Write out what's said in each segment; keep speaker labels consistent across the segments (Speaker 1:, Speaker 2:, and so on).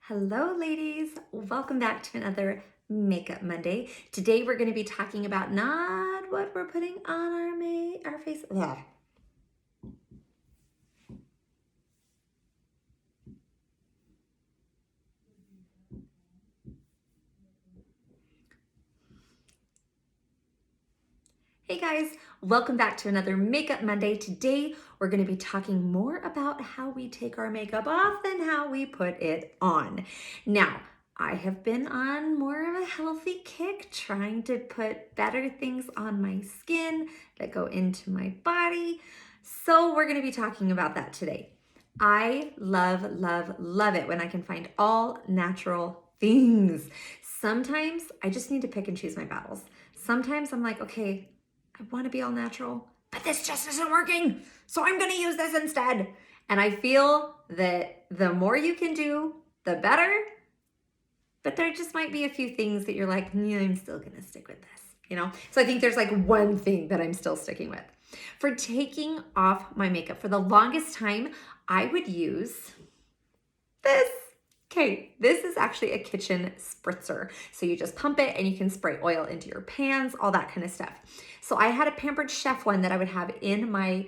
Speaker 1: Hello, ladies. Welcome back to another Makeup Monday. Today we're going to be talking about not what we're putting on our face. Ugh. Hey guys, welcome back to another Makeup Monday. Today we're going to be talking more about how we take our makeup off than how we put it on. Now, I have been on more of a healthy kick, trying to put better things on my skin that go into my body. So we're going to be talking about that today. I love, love, love it when I can find all natural things. Sometimes I just need to pick and choose my battles. Sometimes I'm like, okay, I want to be all natural, but this just isn't working. So I'm going to use this instead. And I feel that the more you can do, the better. But there just might be a few things that you're like, yeah, I'm still going to stick with this, So I think there's like one thing that I'm still sticking with. For taking off my makeup, for the longest time, I would use this. Okay, this is actually a kitchen spritzer. So you just pump it and you can spray oil into your pans, all that kind of stuff. So I had a Pampered Chef one that I would have in my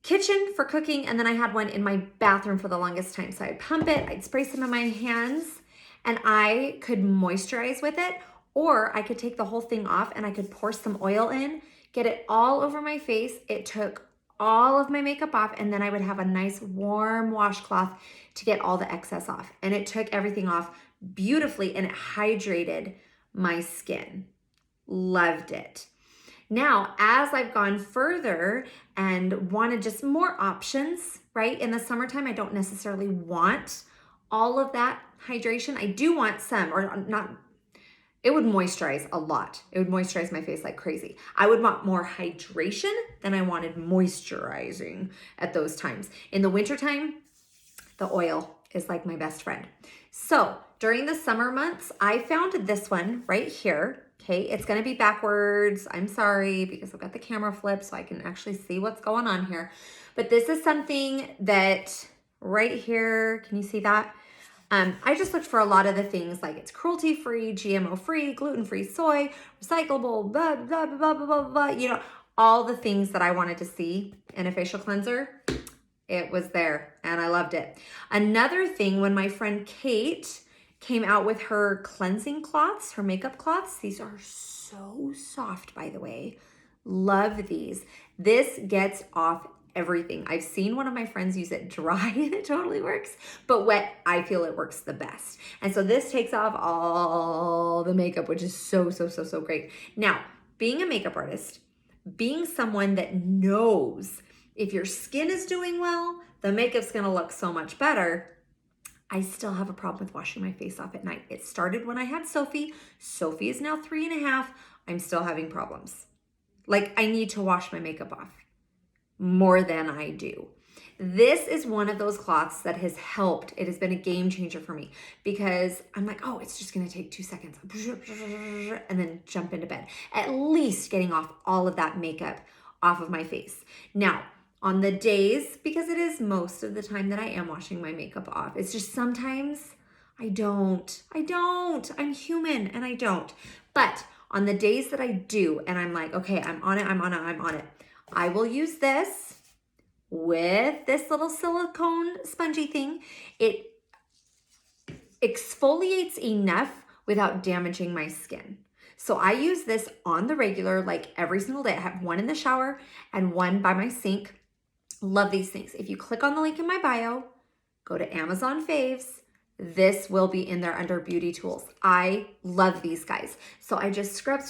Speaker 1: kitchen for cooking, and then I had one in my bathroom for the longest time. So I'd pump it, I'd spray some in my hands, and I could moisturize with it, or I could take the whole thing off and I could pour some oil in, get it all over my face. It took all of my makeup off, and then I would have a nice warm washcloth to get all the excess off. And it took everything off beautifully, and it hydrated my skin. Loved it. Now, as I've gone further and wanted just more options, right? In the summertime, I don't necessarily want all of that hydration. I do want some, or not. It would moisturize a lot. It would moisturize my face like crazy. I would want more hydration than I wanted moisturizing at those times. In the wintertime, the oil is like my best friend. So during the summer months, I found this one right here. Okay, it's gonna be backwards. I'm sorry, because I've got the camera flipped so I can actually see what's going on here. But this is something that right here, can you see that? I just looked for a lot of the things, like it's cruelty-free, GMO-free, gluten-free, soy, recyclable, blah, blah, blah, blah, blah, blah, all the things that I wanted to see in a facial cleanser. It was there, and I loved it. Another thing, when my friend Kate came out with her cleansing cloths, her makeup cloths, these are so soft, by the way. Love these. This gets off everything. I've seen one of my friends use it dry and it totally works, but wet, I feel it works the best. And so this takes off all the makeup, which is so, so, so, so great. Now, being a makeup artist, being someone that knows if your skin is doing well, the makeup's gonna look so much better. I still have a problem with washing my face off at night. It started when I had Sophie. Sophie is now 3.5. I'm still having problems. Like, I need to wash my makeup off more than I do. This is one of those cloths that has helped. It has been a game changer for me, because I'm like, oh, it's just gonna take 2 seconds and then jump into bed. At least getting off all of that makeup off of my face. Now, on the days, because it is most of the time that I am washing my makeup off, it's just sometimes I don't. I'm human and I don't. But on the days that I do, and I'm like, okay, I'm on it, I will use this with this little silicone spongy thing. It exfoliates enough without damaging my skin. So I use this on the regular, like every single day. I have one in the shower and one by my sink. Love these things. If you click on the link in my bio, go to Amazon Faves, this will be in there under beauty tools. I love these guys. So I just scrub,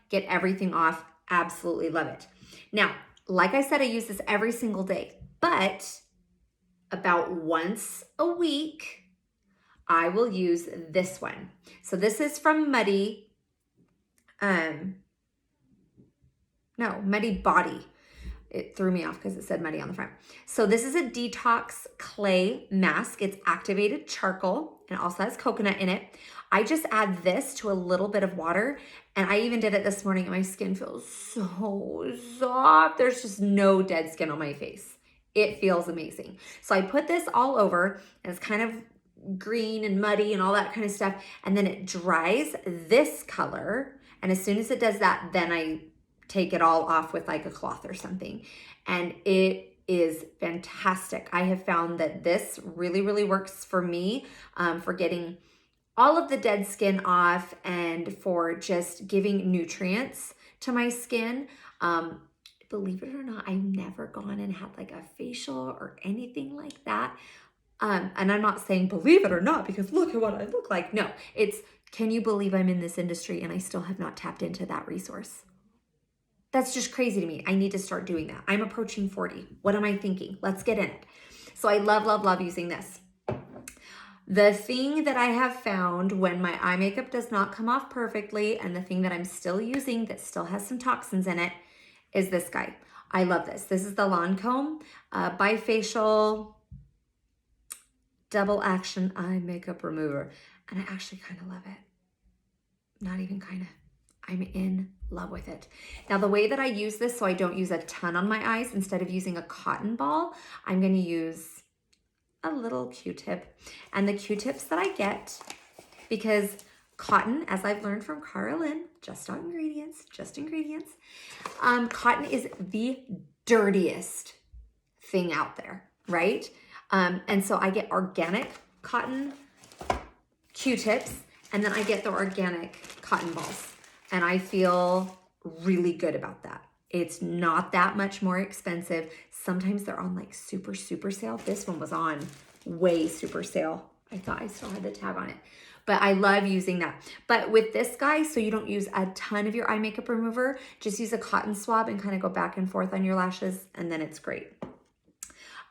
Speaker 1: get everything off. Absolutely love it. Now, like I said, I use this every single day, but about once a week, I will use this one. So this is from Muddy Body. It threw me off because it said Muddy on the front. So this is a detox clay mask. It's activated charcoal and it also has coconut in it. I just add this to a little bit of water, and I even did it this morning and my skin feels so soft. There's just no dead skin on my face. It feels amazing. So I put this all over, and it's kind of green and muddy and all that kind of stuff. And then it dries this color. And as soon as it does that, then I take it all off with like a cloth or something. And it is fantastic. I have found that this really, really works for me for getting all of the dead skin off and for just giving nutrients to my skin. Believe it or not, I've never gone and had like a facial or anything like that. And I'm not saying believe it or not because look at what I look like. No, it's can you believe I'm in this industry and I still have not tapped into that resource? That's just crazy to me. I need to start doing that. I'm approaching 40. What am I thinking? Let's get in it. So I love, love, love using this. The thing that I have found when my eye makeup does not come off perfectly, and the thing that I'm still using that still has some toxins in it, is this guy. I love this. This is the Lancome Bifacial Double Action Eye Makeup Remover. And I actually kind of love it. Not even kind of. I'm in love with it. Now, the way that I use this, so I don't use a ton on my eyes, instead of using a cotton ball, I'm going to use a little Q-tip. And the Q-tips that I get, because cotton, as I've learned from Carolyn, just ingredients, cotton is the dirtiest thing out there, right? And so I get organic cotton Q-tips, and then I get the organic cotton balls. And I feel really good about that. It's not that much more expensive. Sometimes they're on like super, super sale. This one was on way super sale. I thought I still had the tag on it. But I love using that. But with this guy, so you don't use a ton of your eye makeup remover, just use a cotton swab and kind of go back and forth on your lashes, and then it's great.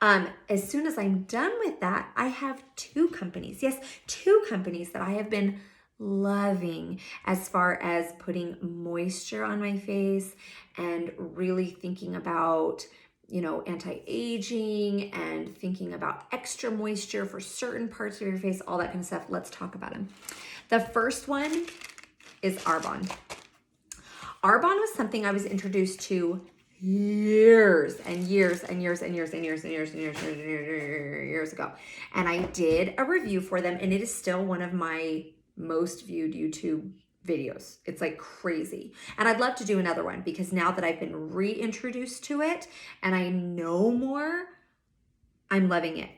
Speaker 1: As soon as I'm done with that, I have two companies that I have been loving as far as putting moisture on my face and really thinking about, you know, anti-aging and thinking about extra moisture for certain parts of your face, all that kind of stuff. Let's talk about them. The first one is Arbonne. Arbonne was something I was introduced to years ago. And I did a review for them, and it is still one of my most viewed YouTube videos. It's like crazy. And I'd love to do another one because now that I've been reintroduced to it and I know more, I'm loving it.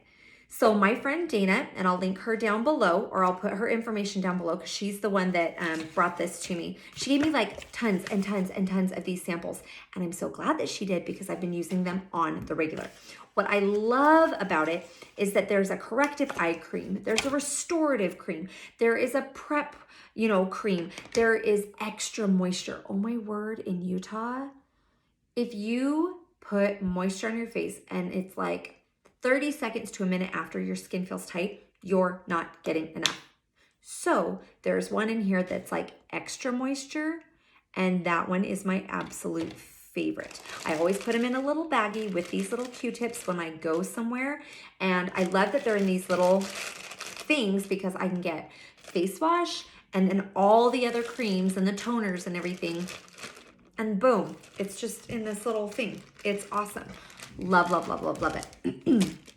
Speaker 1: So my friend Dana, and I'll link her down below, or I'll put her information down below because she's the one that brought this to me. She gave me like tons and tons and tons of these samples. And I'm so glad that she did because I've been using them on the regular. What I love about it is that there's a corrective eye cream. There's a restorative cream. There is a prep, you know, cream. There is extra moisture. Oh my word, in Utah, if you put moisture on your face and it's like 30 seconds to a minute after your skin feels tight, you're not getting enough. So there's one in here that's like extra moisture, and that one is my absolute favorite. I always put them in a little baggie with these little Q-tips when I go somewhere, and I love that they're in these little things because I can get face wash and then all the other creams and the toners and everything, and boom, it's just in this little thing. It's awesome. Love, love, love, love, love it.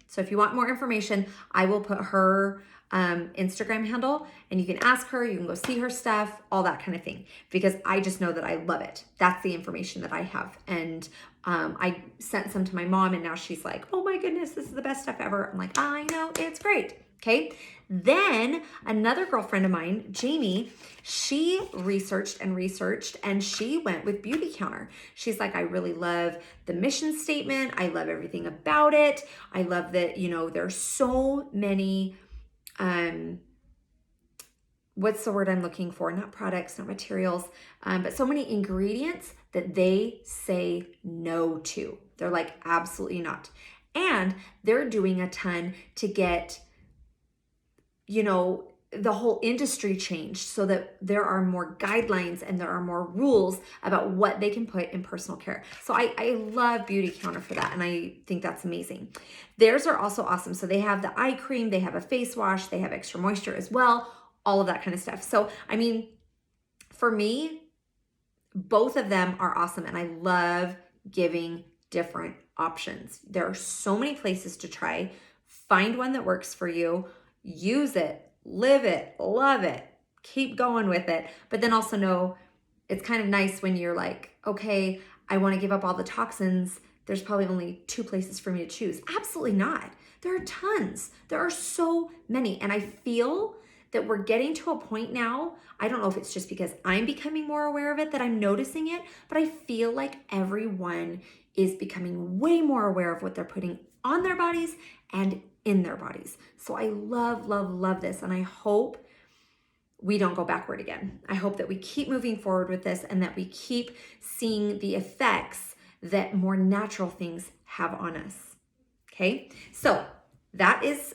Speaker 1: So if you want more information, I will put her Instagram handle, and you can ask her, you can go see her stuff, all that kind of thing, because I just know that I love it. That's the information that I have. And I sent some to my mom, and now she's like, oh my goodness, this is the best stuff ever. I'm like, I know, it's great. Okay. Then another girlfriend of mine, Jamie, she researched and she went with Beautycounter. She's like, I really love the mission statement. I love everything about it. I love that, you know, there's so many, what's the word I'm looking for? Not products, not materials, but so many ingredients that they say no to. They're like, absolutely not. And they're doing a ton to get, you know, the whole industry changed so that there are more guidelines and there are more rules about what they can put in personal care. So I love Beautycounter for that, and I think that's amazing. Theirs are also awesome. So they have the eye cream, they have a face wash, they have extra moisture as well, all of that kind of stuff. So, I mean, for me, both of them are awesome, and I love giving different options. There are so many places to try. Find one that works for you. use it, live it, love it, keep going with it. But then also know it's kind of nice when you're like, okay, I want to give up all the toxins. There's probably only 2 places for me to choose. Absolutely not. There are tons. There are so many. And I feel that we're getting to a point now. I don't know if it's just because I'm becoming more aware of it that I'm noticing it, but I feel like everyone is becoming way more aware of what they're putting on their bodies and in their bodies. So I love, love, love this. And I hope we don't go backward again. I hope that we keep moving forward with this and that we keep seeing the effects that more natural things have on us. Okay, so that is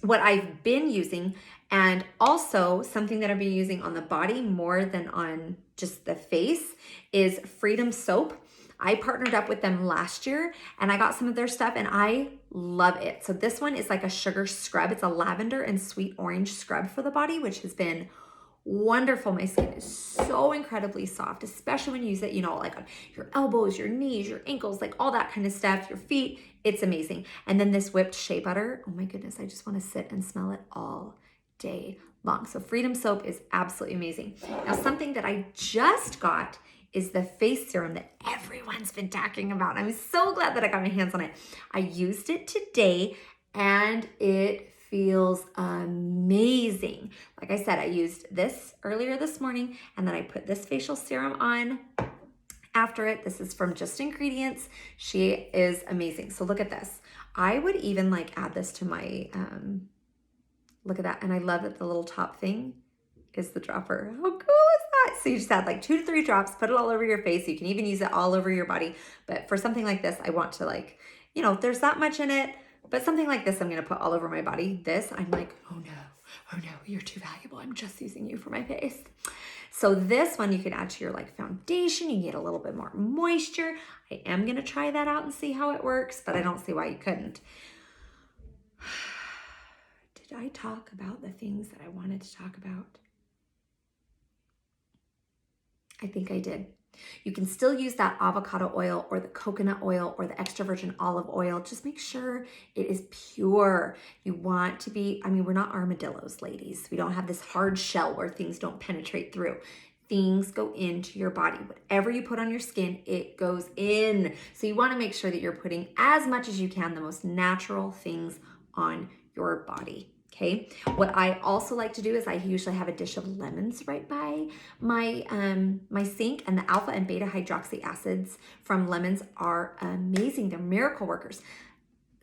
Speaker 1: what I've been using, and also something that I've been using on the body more than on just the face is Freedom Soap. I partnered up with them last year and I got some of their stuff and I love it. So this one is like a sugar scrub. It's a lavender and sweet orange scrub for the body, which has been wonderful. My skin is so incredibly soft, especially when you use it, you know, like on your elbows, your knees, your ankles, like all that kind of stuff, your feet. It's amazing. And then this whipped shea butter. Oh my goodness, I just want to sit and smell it all day long. So Freedom Soap is absolutely amazing. Now, something that I just got is the face serum that everyone's been talking about. I'm so glad that I got my hands on it. I used it today and it feels amazing. Like I said, I used this earlier this morning and then I put this facial serum on after it. This is from Just Ingredients. She is amazing. So look at this. I would even like add this to my, look at that. And I love that the little top thing is the dropper. How cool is that? So you just add like 2 to 3 drops, put it all over your face. You can even use it all over your body. But for something like this, I want to like, you know, there's that much in it, but something like this, I'm going to put all over my body. This, I'm like, oh no, you're too valuable. I'm just using you for my face. So this one you can add to your like foundation. You get a little bit more moisture. I am going to try that out and see how it works, but I don't see why you couldn't. Did I talk about the things that I wanted to talk about? I think I did. You can still use that avocado oil or the coconut oil or the extra virgin olive oil. Just make sure it is pure. You want to be, I mean, we're not armadillos, ladies. We don't have this hard shell where things don't penetrate through. Things go into your body. Whatever you put on your skin, it goes in. So you want to make sure that you're putting as much as you can, the most natural things on your body. Okay. What I also like to do is I usually have a dish of lemons right by my my sink, and the alpha and beta hydroxy acids from lemons are amazing. They're miracle workers.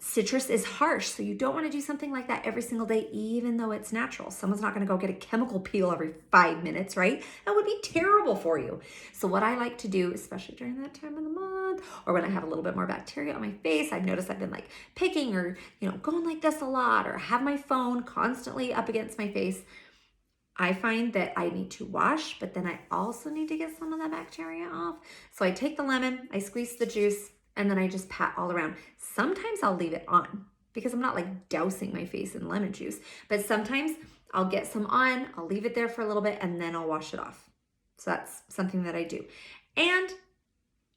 Speaker 1: Citrus is harsh, so you don't want to do something like that every single day, even though it's natural. Someone's not going to go get a chemical peel every 5 minutes, right? That would be terrible for you. So what I like to do, especially during that time of the month, or when I have a little bit more bacteria on my face, I've noticed I've been like picking or, you know, going like this a lot, or have my phone constantly up against my face. I find that I need to wash, but then I also need to get some of that bacteria off. So I take the lemon, I squeeze the juice, and then I just pat all around. Sometimes I'll leave it on because I'm not like dousing my face in lemon juice, but sometimes I'll get some on, I'll leave it there for a little bit, and then I'll wash it off. So that's something that I do. And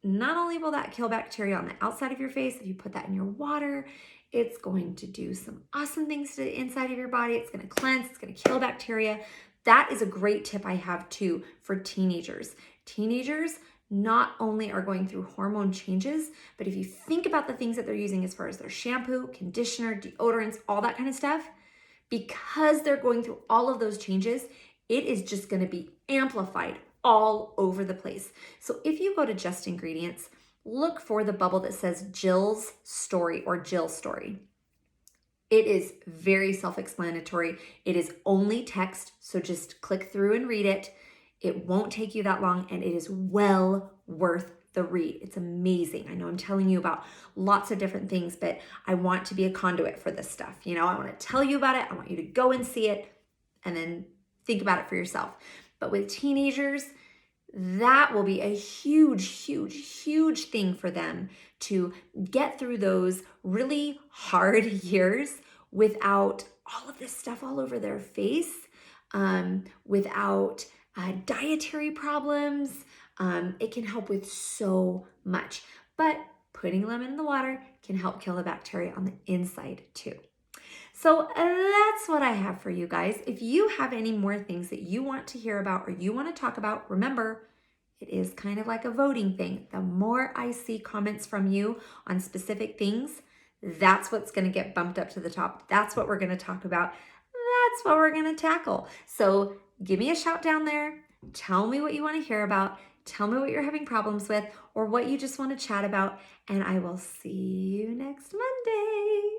Speaker 1: not only will that kill bacteria on the outside of your face, if you put that in your water, it's going to do some awesome things to the inside of your body. It's going to cleanse, it's going to kill bacteria. That is a great tip I have too for teenagers. Teenagers not only are going through hormone changes, but if you think about the things that they're using as far as their shampoo, conditioner, deodorants, all that kind of stuff, because they're going through all of those changes, it is just going to be amplified all over the place. So if you go to Just Ingredients, look for the bubble that says Jill's Story or Jill Story. It is very self-explanatory. It is only text, so just click through and read it. It won't take you that long, and it is well worth the read. It's amazing. I know I'm telling you about lots of different things, but I want to be a conduit for this stuff. You know, I want to tell you about it. I want you to go and see it and then think about it for yourself. But with teenagers, that will be a huge, huge, huge thing for them to get through those really hard years without all of this stuff all over their face, without dietary problems. It can help with so much, but putting lemon in the water can help kill the bacteria on the inside too. So that's what I have for you guys. If you have any more things that you want to hear about or you want to talk about, remember, it is kind of like a voting thing. The more I see comments from you on specific things, that's what's going to get bumped up to the top. That's what we're going to talk about. That's what we're going to tackle. So give me a shout down there. Tell me what you want to hear about. Tell me what you're having problems with or what you just want to chat about. And I will see you next Monday.